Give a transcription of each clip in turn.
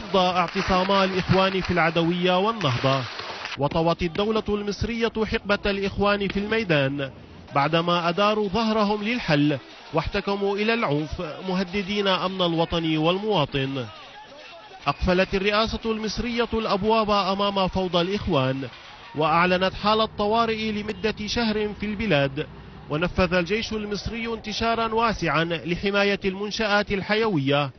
تصدى اعتصاما الإخوان في العدوية والنهضة، وطوت الدولة المصرية حقبة الإخوان في الميدان بعدما أداروا ظهرهم للحل واحتكموا إلى العنف مهددين أمن الوطن والمواطن. أقفلت الرئاسة المصرية الأبواب أمام فوضى الإخوان، وأعلنت حالة طوارئ لمدة شهر في البلاد، ونفذ الجيش المصري انتشارا واسعا لحماية المنشآت الحيوية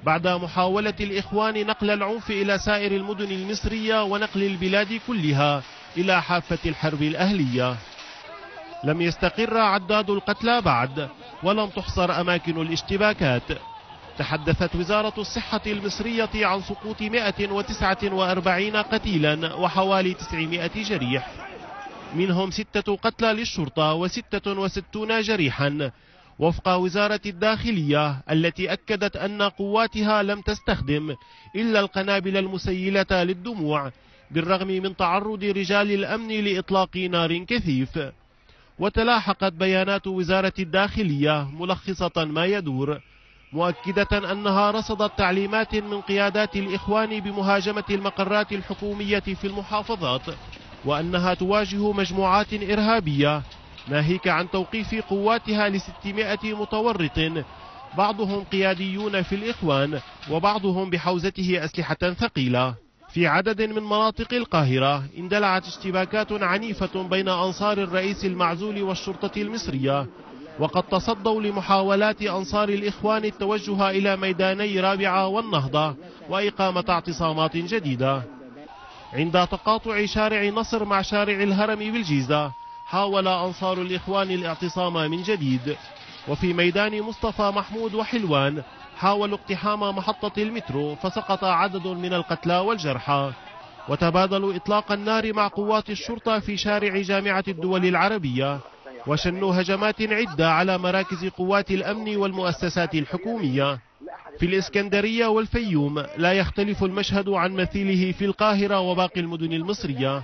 بعد محاولة الإخوان نقل العنف إلى سائر المدن المصرية ونقل البلاد كلها إلى حافة الحرب الأهلية. لم يستقر عداد القتلى بعد، ولم تحصر أماكن الاشتباكات. تحدثت وزارة الصحة المصرية عن سقوط 149 قتيلا وحوالي 900 جريح، منهم 6 قتلى للشرطة و66 جريحا، وفق وزارة الداخلية التي أكدت أن قواتها لم تستخدم إلا القنابل المسيلة للدموع بالرغم من تعرض رجال الأمن لإطلاق نار كثيف. وتلاحقت بيانات وزارة الداخلية ملخصة ما يدور، مؤكدة أنها رصدت تعليمات من قيادات الإخوان بمهاجمة المقرات الحكومية في المحافظات، وأنها تواجه مجموعات إرهابية، ناهيك عن توقيف قواتها ل600 متورط، بعضهم قياديون في الإخوان وبعضهم بحوزته أسلحة ثقيلة. في عدد من مناطق القاهرة اندلعت اشتباكات عنيفة بين أنصار الرئيس المعزول والشرطة المصرية، وقد تصدوا لمحاولات أنصار الإخوان التوجه إلى ميداني رابعة والنهضة وإقامة اعتصامات جديدة. عند تقاطع شارع نصر مع شارع الهرم بالجيزة حاول أنصار الإخوان الاعتصام من جديد، وفي ميدان مصطفى محمود وحلوان حاولوا اقتحام محطة المترو فسقط عدد من القتلى والجرحى، وتبادلوا إطلاق النار مع قوات الشرطة في شارع جامعة الدول العربية، وشنوا هجمات عدة على مراكز قوات الأمن والمؤسسات الحكومية. في الإسكندرية والفيوم لا يختلف المشهد عن مثيله في القاهرة وباقي المدن المصرية،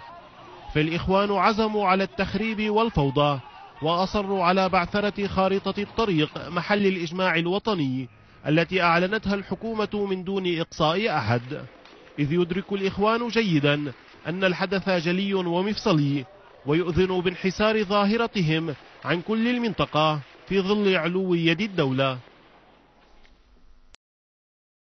فالإخوان عزموا على التخريب والفوضى، وأصروا على بعثرة خارطة الطريق محل الإجماع الوطني التي أعلنتها الحكومة من دون إقصاء أحد، إذ يدرك الإخوان جيدا أن الحدث جلي ومفصلي، ويؤذن بانحسار ظاهرتهم عن كل المنطقة في ظل علو يد الدولة.